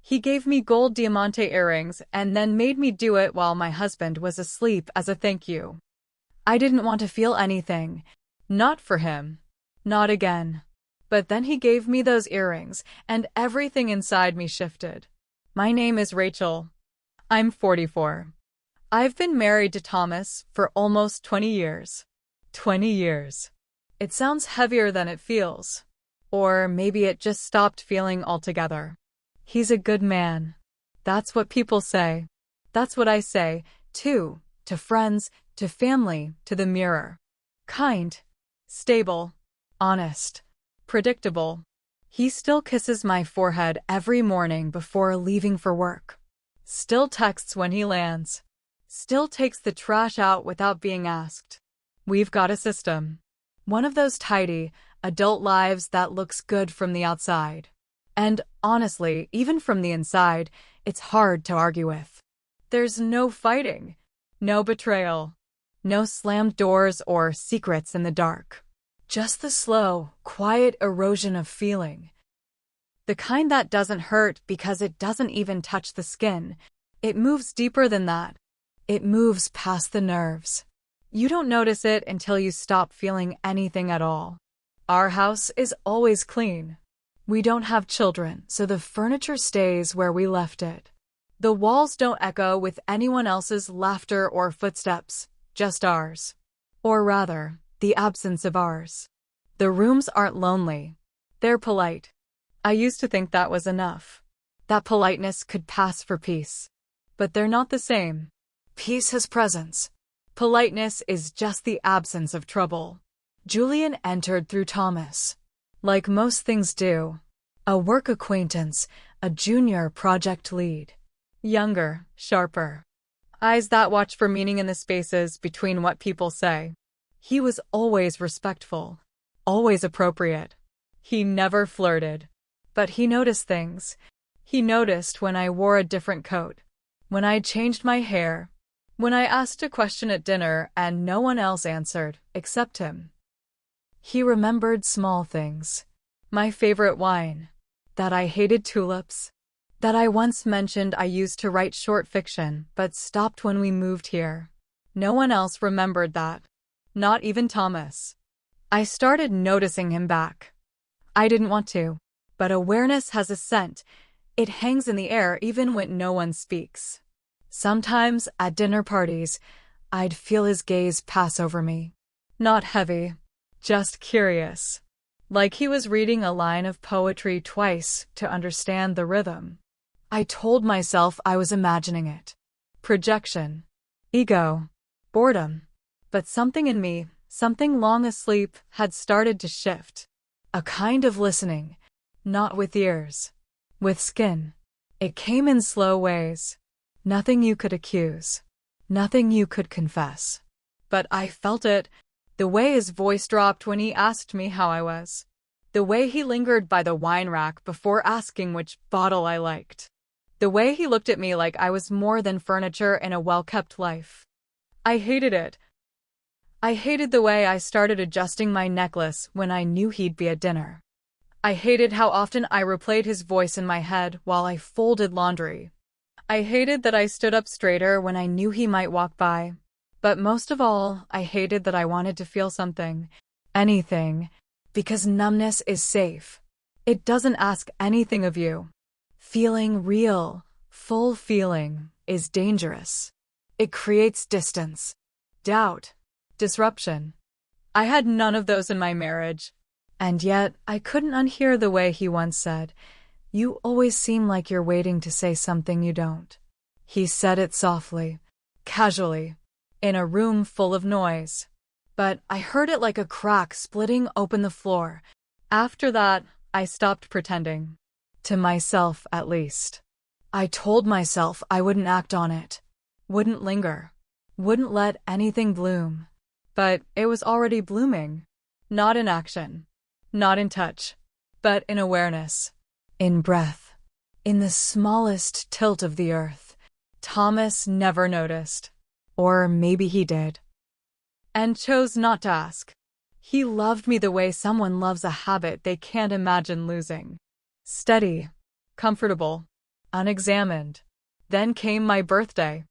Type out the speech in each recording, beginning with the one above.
He gave me gold diamante earrings and then made me do it while my husband was asleep as a thank you. I didn't want to feel anything. Not for him. Not again. But then he gave me those earrings, and everything inside me shifted. My name is Rachel. I'm 44. I've been married to Thomas for almost 20 years. 20 years. It sounds heavier than it feels. Or maybe it just stopped feeling altogether. He's a good man. That's what people say. That's what I say, too, to friends, to family, to the mirror. Kind. Stable. Honest. Predictable. He still kisses my forehead every morning before leaving for work. Still texts when he lands. Still takes the trash out without being asked. We've got a system. One of those tidy, adult lives that looks good from the outside. And honestly, even from the inside, it's hard to argue with. There's no fighting. No betrayal. No slammed doors or secrets in the dark. Just the slow, quiet erosion of feeling. The kind that doesn't hurt because it doesn't even touch the skin. It moves deeper than that. It moves past the nerves. You don't notice it until you stop feeling anything at all. Our house is always clean. We don't have children, so the furniture stays where we left it. The walls don't echo with anyone else's laughter or footsteps, just ours. Or rather, the absence of ours. The rooms aren't lonely. They're polite. I used to think that was enough. That politeness could pass for peace. But they're not the same. Peace has presence. Politeness is just the absence of trouble. Julian entered through Thomas. Like most things do. A work acquaintance, a junior project lead. Younger, sharper. Eyes that watch for meaning in the spaces between what people say. He was always respectful. Always appropriate. He never flirted. But he noticed things. He noticed when I wore a different coat. When I changed my hair. When I asked a question at dinner and no one else answered, except him. He remembered small things. My favorite wine. That I hated tulips. That I once mentioned I used to write short fiction, but stopped when we moved here. No one else remembered that. Not even Thomas. I started noticing him back. I didn't want to. But awareness has a scent. It hangs in the air even when no one speaks. Sometimes, at dinner parties, I'd feel his gaze pass over me. Not heavy. Just curious. Like he was reading a line of poetry twice to understand the rhythm. I told myself I was imagining it. Projection. Ego. Boredom. But something in me, something long asleep, had started to shift. A kind of listening. Not with ears. With skin. It came in slow ways. Nothing you could accuse. Nothing you could confess. But I felt it. The way his voice dropped when he asked me how I was. The way he lingered by the wine rack before asking which bottle I liked. The way he looked at me like I was more than furniture in a well-kept life. I hated it. I hated the way I started adjusting my necklace when I knew he'd be at dinner. I hated how often I replayed his voice in my head while I folded laundry. I hated that I stood up straighter when I knew he might walk by. But most of all, I hated that I wanted to feel something. Anything. Because numbness is safe. It doesn't ask anything of you. Feeling real, full feeling, is dangerous. It creates distance, doubt, disruption. I had none of those in my marriage. And yet, I couldn't unhear the way he once said, "You always seem like you're waiting to say something you don't." He said it softly, casually, in a room full of noise. But I heard it like a crack splitting open the floor. After that, I stopped pretending. To myself, at least. I told myself I wouldn't act on it. Wouldn't linger. Wouldn't let anything bloom. But it was already blooming. Not in action. Not in touch. But in awareness. In breath. In the smallest tilt of the earth. Thomas never noticed. Or maybe he did. And chose not to ask. He loved me the way someone loves a habit they can't imagine losing. Steady. Comfortable. unexamined. Then came my birthday.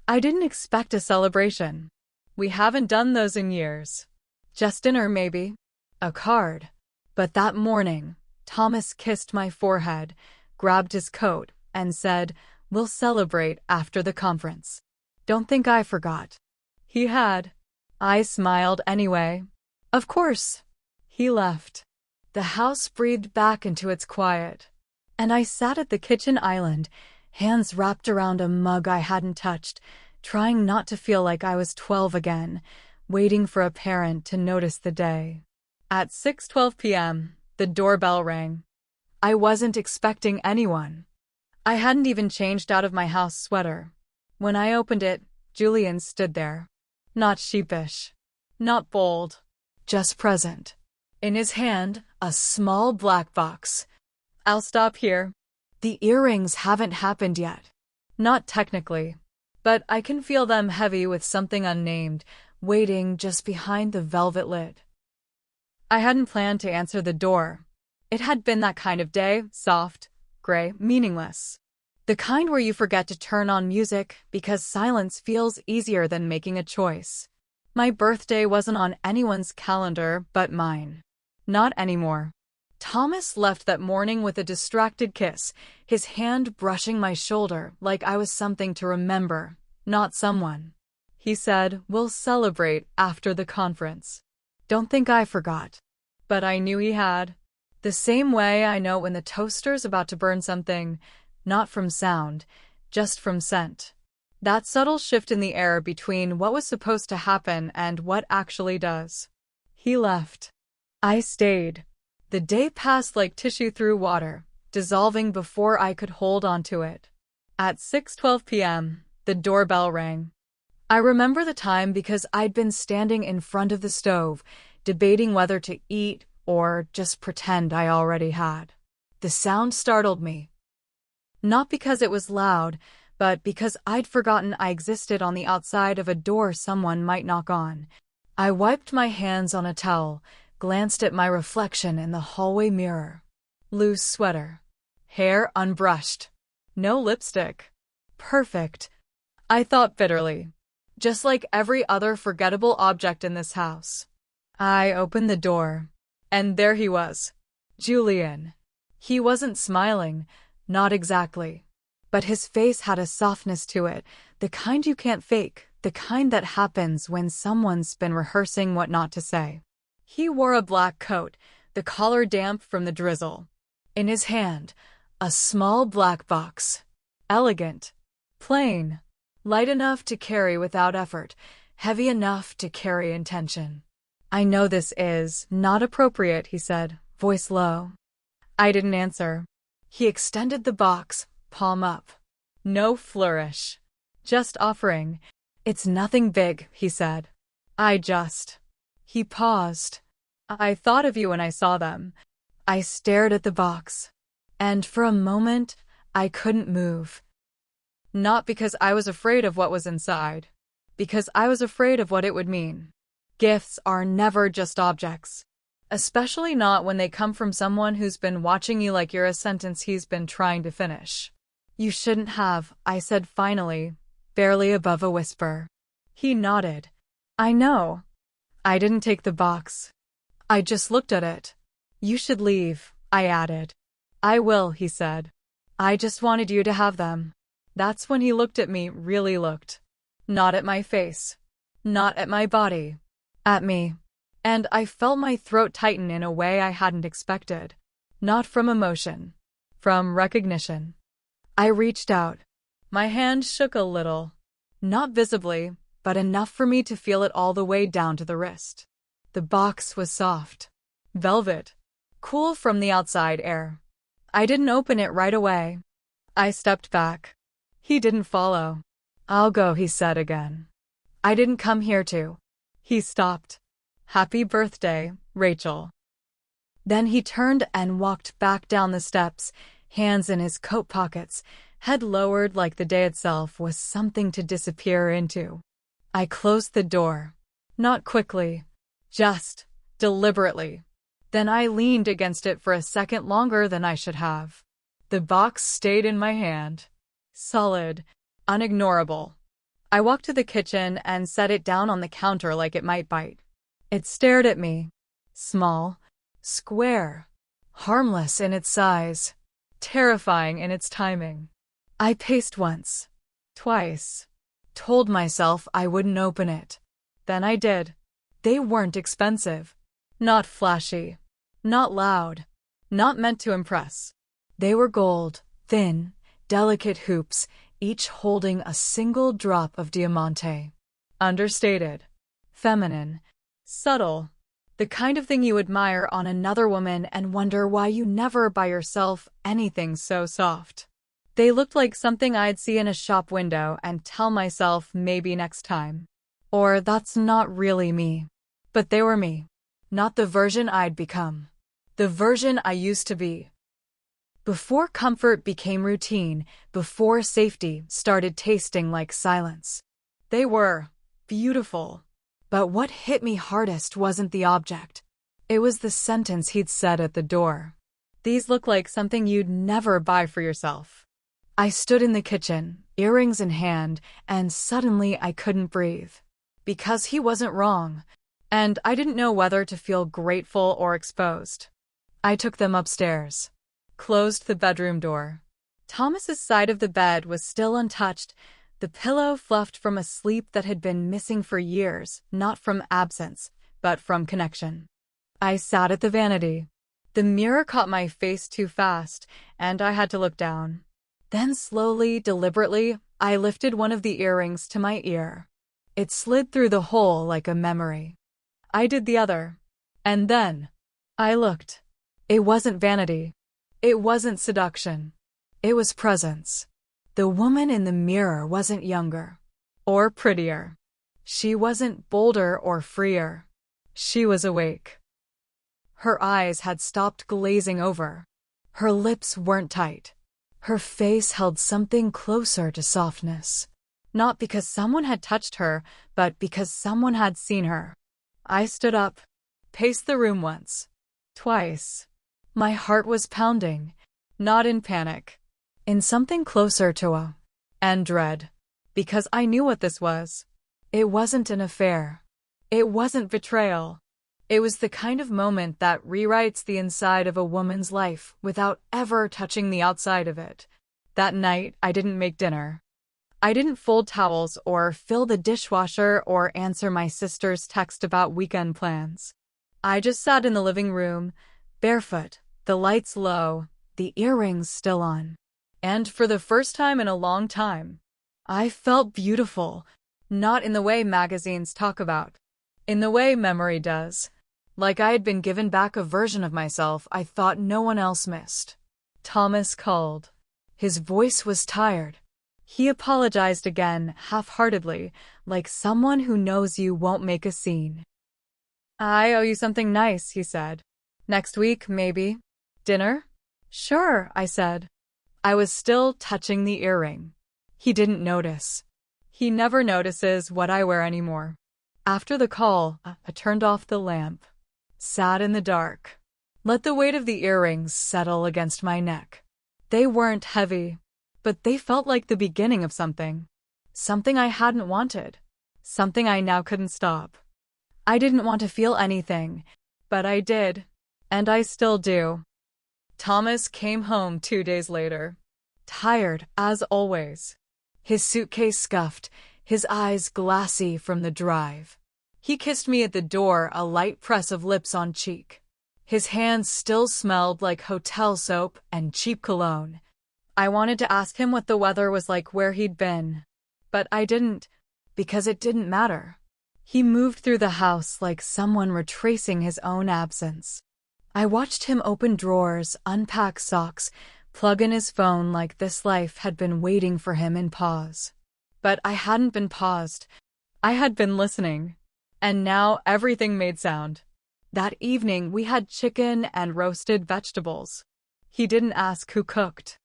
I didn't expect a celebration. We haven't done those in years. Just dinner, maybe. A card. But that morning, Thomas kissed my forehead, grabbed his coat, and said, "We'll celebrate after the conference." Don't think I forgot. He had. I smiled anyway. Of course. He left. The house breathed back into its quiet. And I sat at the kitchen island, hands wrapped around a mug I hadn't touched, trying not to feel like I was 12 again, waiting for a parent to notice the day. At 6:12 p.m., the doorbell rang. I wasn't expecting anyone. I hadn't even changed out of my house sweater. When I opened it, Julian stood there. Not sheepish. Not bold. Just present. In his hand, a small black box. I'll stop here. The earrings haven't happened yet. Not technically. But I can feel them heavy with something unnamed, waiting just behind the velvet lid. I hadn't planned to answer the door. It had been that kind of day, soft, gray, meaningless. The kind where you forget to turn on music because silence feels easier than making a choice. My birthday wasn't on anyone's calendar but mine. Not anymore. Thomas left that morning with a distracted kiss, his hand brushing my shoulder like I was something to remember, not someone. He said, "We'll celebrate after the conference." Don't think I forgot. But I knew he had. The same way I know when the toaster's about to burn something, not from sound, just from scent. That subtle shift in the air between what was supposed to happen and what actually does. He left. I stayed. The day passed like tissue through water, dissolving before I could hold on to it. At 6:12 p.m., the doorbell rang. I remember the time because I'd been standing in front of the stove, debating whether to eat or just pretend I already had. The sound startled me. Not because it was loud, but because I'd forgotten I existed on the outside of a door someone might knock on. I wiped my hands on a towel, glanced at my reflection in the hallway mirror. Loose sweater. Hair unbrushed. No lipstick. Perfect. I thought bitterly. Just like every other forgettable object in this house. I opened the door. And there he was. Julian. He wasn't smiling. Not exactly. But his face had a softness to it, the kind you can't fake, the kind that happens when someone's been rehearsing what not to say. He wore a black coat, the collar damp from the drizzle. In his hand, a small black box. Elegant. Plain. Light enough to carry without effort, heavy enough to carry intention. "I know this is not appropriate," he said, voice low. I didn't answer. He extended the box, palm up. No flourish. Just offering. "It's nothing big," he said. He paused. "I thought of you when I saw them." I stared at the box. And for a moment, I couldn't move. Not because I was afraid of what was inside. Because I was afraid of what it would mean. Gifts are never just objects. Especially not when they come from someone who's been watching you like you're a sentence he's been trying to finish. "You shouldn't have," I said finally, barely above a whisper. He nodded. "I know." I didn't take the box. I just looked at it. "You should leave," I added. "I will," he said. "I just wanted you to have them." That's when he looked at me, really looked. Not at my face. Not at my body. At me. And I felt my throat tighten in a way I hadn't expected. Not from emotion. From recognition. I reached out. My hand shook a little. Not visibly, but enough for me to feel it all the way down to the wrist. The box was soft. Velvet. Cool from the outside air. I didn't open it right away. I stepped back. He didn't follow. "I'll go," he said again. "I didn't come here to." He stopped. "Happy birthday, Rachel." Then he turned and walked back down the steps, hands in his coat pockets, head lowered like the day itself was something to disappear into. I closed the door. Not quickly. Just deliberately. Then I leaned against it for a second longer than I should have. The box stayed in my hand. Solid, unignorable. I walked to the kitchen and set it down on the counter like it might bite. It stared at me. Small, square, harmless in its size, terrifying in its timing. I paced once, twice, told myself I wouldn't open it. Then I did. They weren't expensive, not flashy, not loud, not meant to impress. They were gold, thin, delicate hoops, each holding a single drop of diamante. Understated, feminine, subtle, the kind of thing you admire on another woman and wonder why you never buy yourself anything so soft. They looked like something I'd see in a shop window and tell myself maybe next time. Or that's not really me. But they were me. Not the version I'd become. The version I used to be. Before comfort became routine, before safety started tasting like silence. They were beautiful. But what hit me hardest wasn't the object. It was the sentence he'd said at the door. These look like something you'd never buy for yourself. I stood in the kitchen, earrings in hand, and suddenly I couldn't breathe. Because he wasn't wrong, and I didn't know whether to feel grateful or exposed. I took them upstairs, closed the bedroom door. Thomas's side of the bed was still untouched, the pillow fluffed from a sleep that had been missing for years, not from absence, but from connection. I sat at the vanity. The mirror caught my face too fast, and I had to look down. Then slowly, deliberately, I lifted one of the earrings to my ear. It slid through the hole like a memory. I did the other. And then I looked. It wasn't vanity. It wasn't seduction. It was presence. The woman in the mirror wasn't younger or prettier. She wasn't bolder or freer. She was awake. Her eyes had stopped glazing over. Her lips weren't tight. Her face held something closer to softness. Not because someone had touched her, but because someone had seen her. I stood up, paced the room once, twice. My heart was pounding, not in panic, in something closer to awe and dread, because I knew what this was. It wasn't an affair. It wasn't betrayal. It was the kind of moment that rewrites the inside of a woman's life without ever touching the outside of it. That night, I didn't make dinner. I didn't fold towels or fill the dishwasher or answer my sister's text about weekend plans. I just sat in the living room, barefoot, the lights low, the earrings still on. And for the first time in a long time, I felt beautiful, not in the way magazines talk about, in the way memory does. Like I had been given back a version of myself I thought no one else missed. Thomas called. His voice was tired. He apologized again, half-heartedly, like someone who knows you won't make a scene. I owe you something nice, he said. Next week, maybe. Dinner? Sure, I said. I was still touching the earring. He didn't notice. He never notices what I wear anymore. After the call, I turned off the lamp. Sat in the dark. Let the weight of the earrings settle against my neck. They weren't heavy, but they felt like the beginning of something. Something I hadn't wanted. Something I now couldn't stop. I didn't want to feel anything, but I did. And I still do. Thomas came home 2 days later. Tired, as always. His suitcase scuffed, his eyes glassy from the drive. He kissed me at the door, a light press of lips on cheek. His hands still smelled like hotel soap and cheap cologne. I wanted to ask him what the weather was like where he'd been. But I didn't, because it didn't matter. He moved through the house like someone retracing his own absence. I watched him open drawers, unpack socks, plug in his phone like this life had been waiting for him in pause. But I hadn't been paused. I had been listening. And now everything made sound. That evening we had chicken and roasted vegetables. He didn't ask who cooked.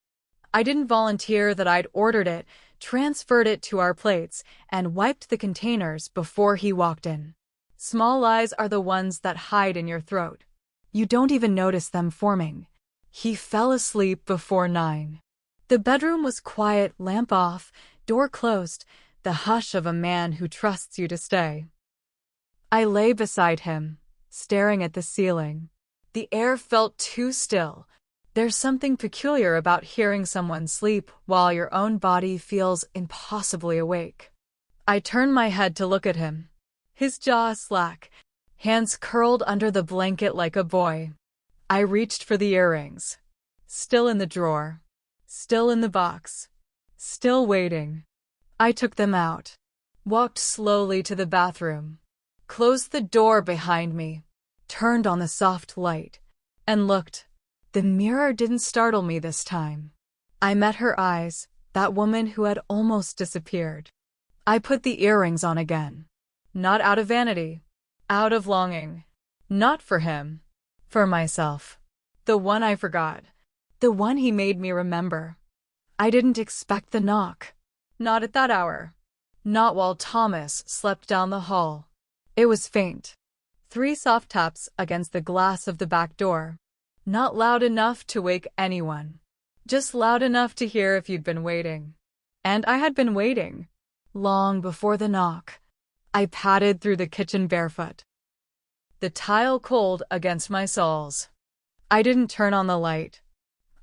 I didn't volunteer that I'd ordered it, transferred it to our plates, and wiped the containers before he walked in. Small lies are the ones that hide in your throat. You don't even notice them forming. He fell asleep before 9. The bedroom was quiet, lamp off, door closed, the hush of a man who trusts you to stay. I lay beside him, staring at the ceiling. The air felt too still. There's something peculiar about hearing someone sleep while your own body feels impossibly awake. I turned my head to look at him. His jaw slack, hands curled under the blanket like a boy. I reached for the earrings. Still in the drawer. Still in the box. Still waiting. I took them out. Walked slowly to the bathroom. Closed the door behind me. Turned on the soft light. And looked. The mirror didn't startle me this time. I met her eyes, that woman who had almost disappeared. I put the earrings on again. Not out of vanity. Out of longing. Not for him. For myself. The one I forgot. The one he made me remember. I didn't expect the knock. Not at that hour. Not while Thomas slept down the hall. It was faint. 3 soft taps against the glass of the back door. Not loud enough to wake anyone. Just loud enough to hear if you'd been waiting. And I had been waiting. Long before the knock. I padded through the kitchen barefoot. The tile cold against my soles. I didn't turn on the light.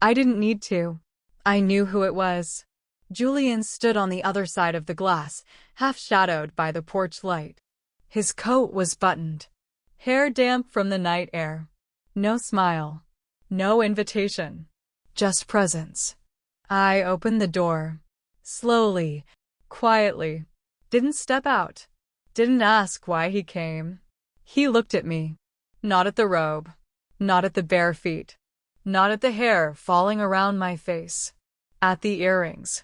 I didn't need to. I knew who it was. Julian stood on the other side of the glass, half shadowed by the porch light. His coat was buttoned. Hair damp from the night air. No smile. No invitation. Just presence. I opened the door. Slowly. Quietly. Didn't step out. Didn't ask why he came. He looked at me. Not at the robe. Not at the bare feet. Not at the hair falling around my face. At the earrings.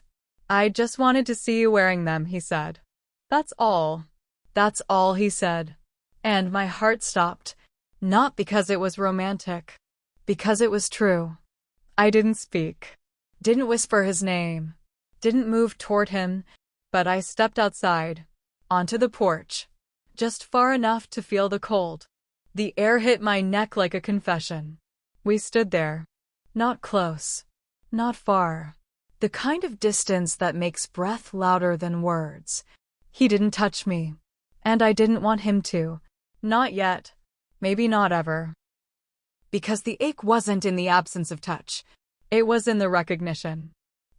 I just wanted to see you wearing them, he said. That's all. That's all he said. And my heart stopped. Not because it was romantic. Because it was true. I didn't speak. Didn't whisper his name. Didn't move toward him. But I stepped outside. Onto the porch. Just far enough to feel the cold. The air hit my neck like a confession. We stood there. Not close. Not far. The kind of distance that makes breath louder than words. He didn't touch me. And I didn't want him to. Not yet. Maybe not ever. Because the ache wasn't in the absence of touch. It was in the recognition.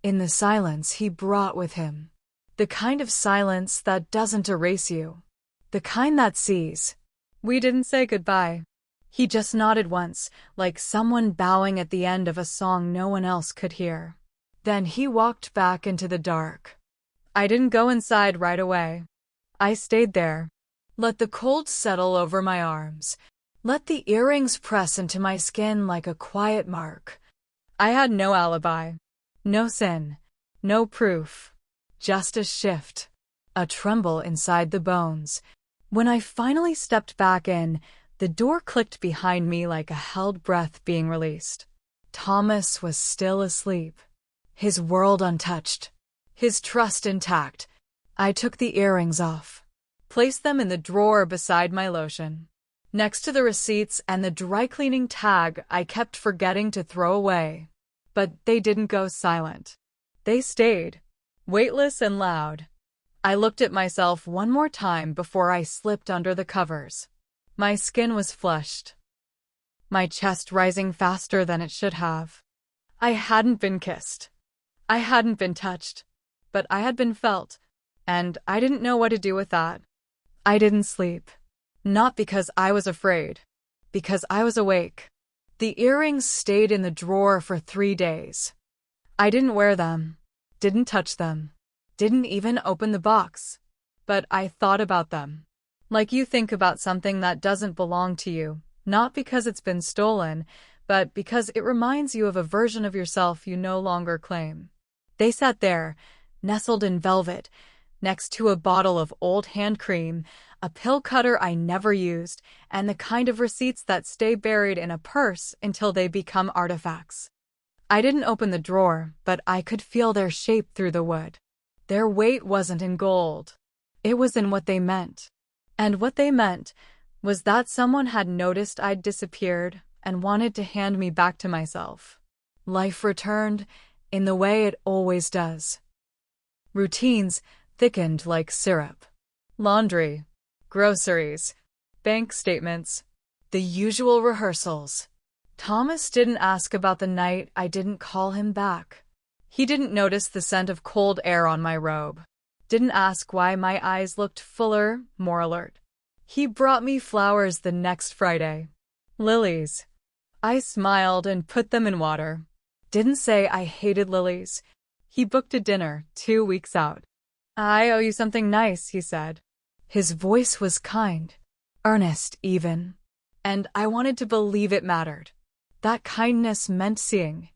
In the silence he brought with him. The kind of silence that doesn't erase you. The kind that sees. We didn't say goodbye. He just nodded once, like someone bowing at the end of a song no one else could hear. Then he walked back into the dark. I didn't go inside right away. I stayed there. Let the cold settle over my arms. Let the earrings press into my skin like a quiet mark. I had no alibi. No sin. No proof. Just a shift. A tremble inside the bones. When I finally stepped back in, the door clicked behind me like a held breath being released. Thomas was still asleep. His world untouched. His trust intact. I took the earrings off. Placed them in the drawer beside my lotion. Next to the receipts and the dry cleaning tag I kept forgetting to throw away. But they didn't go silent. They stayed. Weightless and loud. I looked at myself one more time before I slipped under the covers. My skin was flushed. My chest rising faster than it should have. I hadn't been kissed. I hadn't been touched. But I had been felt. And I didn't know what to do with that. I didn't sleep. Not because I was afraid. Because I was awake. The earrings stayed in the drawer for 3 days. I didn't wear them. Didn't touch them. Didn't even open the box. But I thought about them. Like you think about something that doesn't belong to you, not because it's been stolen, but because it reminds you of a version of yourself you no longer claim. They sat there, nestled in velvet, next to a bottle of old hand cream, a pill cutter I never used, and the kind of receipts that stay buried in a purse until they become artifacts. I didn't open the drawer, but I could feel their shape through the wood. Their weight wasn't in gold. It was in what they meant. And what they meant was that someone had noticed I'd disappeared and wanted to hand me back to myself. Life returned in the way it always does. Routines thickened like syrup. Laundry, groceries, bank statements, the usual rehearsals. Thomas didn't ask about the night I didn't call him back. He didn't notice the scent of cold air on my robe. Didn't ask why my eyes looked fuller, more alert. He brought me flowers the next Friday. Lilies. I smiled and put them in water. Didn't say I hated lilies. He booked a dinner 2 weeks out. "I owe you something nice," he said. His voice was kind, earnest even, and I wanted to believe it mattered. That kindness meant seeing.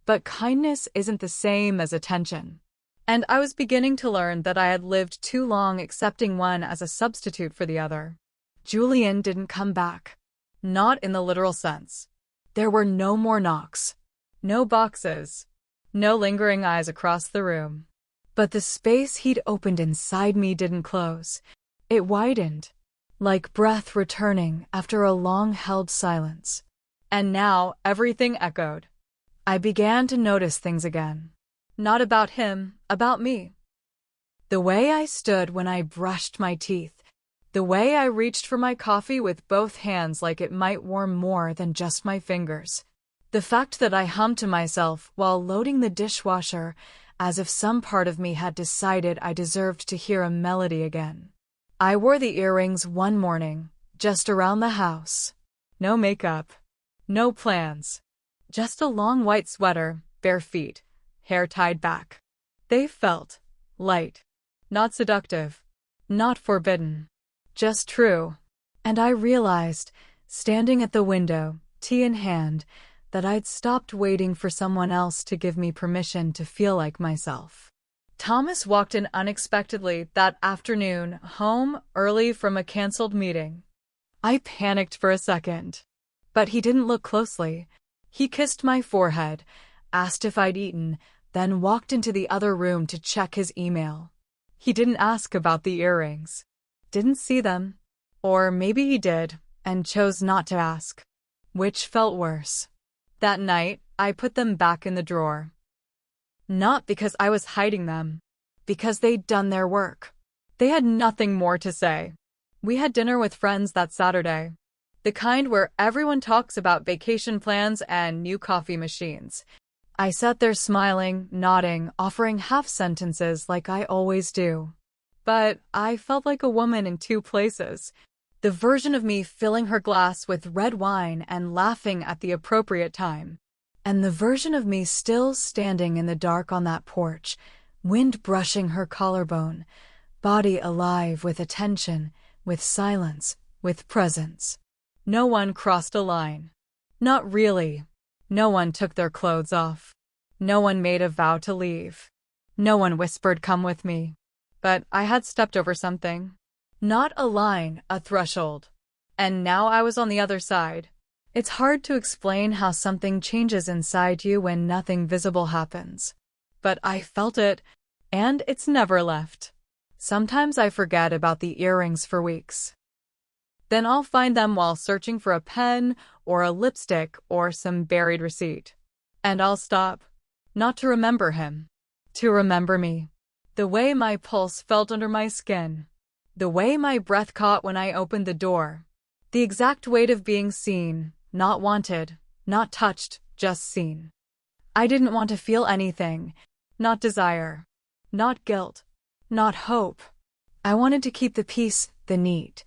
But kindness isn't the same as attention. And I was beginning to learn that I had lived too long accepting one as a substitute for the other. Julian didn't come back. Not in the literal sense. There were no more knocks. No boxes. No lingering eyes across the room. But the space he'd opened inside me didn't close. It widened, like breath returning after a long-held silence. And now everything echoed. I began to notice things again. Not about him, about me. The way I stood when I brushed my teeth. The way I reached for my coffee with both hands like it might warm more than just my fingers. The fact that I hummed to myself while loading the dishwasher as if some part of me had decided I deserved to hear a melody again. I wore the earrings one morning, just around the house. No makeup. No plans. Just a long white sweater, bare feet, hair tied back. They felt light. Not seductive. Not forbidden. Just true. And I realized, standing at the window, tea in hand, that I'd stopped waiting for someone else to give me permission to feel like myself. Thomas walked in unexpectedly that afternoon, home early from a canceled meeting. I panicked for a second. But he didn't look closely. He kissed my forehead, asked if I'd eaten, then walked into the other room to check his email. He didn't ask about the earrings. Didn't see them. Or maybe he did, and chose not to ask. Which felt worse. That night, I put them back in the drawer. Not because I was hiding them. Because they'd done their work. They had nothing more to say. We had dinner with friends that Saturday. The kind where everyone talks about vacation plans and new coffee machines. I sat there smiling, nodding, offering half sentences like I always do. But I felt like a woman in two places. The version of me filling her glass with red wine and laughing at the appropriate time. And the version of me still standing in the dark on that porch, wind brushing her collarbone, body alive with attention, with silence, with presence. No one crossed a line. Not really. No one took their clothes off. No one made a vow to leave. No one whispered, "Come with me." But I had stepped over something. Not a line, a threshold. And now I was on the other side. It's hard to explain how something changes inside you when nothing visible happens. But I felt it, and it's never left. Sometimes I forget about the earrings for weeks. Then I'll find them while searching for a pen or a lipstick or some buried receipt. And I'll stop. Not to remember him. To remember me. The way my pulse felt under my skin. The way my breath caught when I opened the door. The exact weight of being seen, not wanted, not touched, just seen. I didn't want to feel anything. Not desire. Not guilt. Not hope. I wanted to keep the peace, the neat,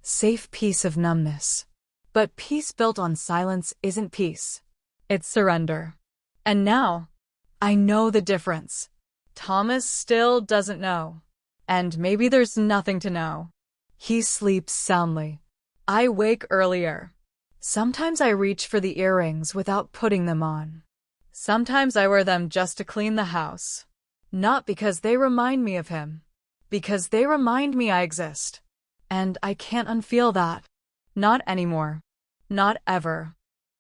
safe peace of numbness. But peace built on silence isn't peace. It's surrender. And now, I know the difference. Thomas still doesn't know. And maybe there's nothing to know. He sleeps soundly. I wake earlier. Sometimes I reach for the earrings without putting them on. Sometimes I wear them just to clean the house. Not because they remind me of him. Because they remind me I exist. And I can't unfeel that. Not anymore. Not ever.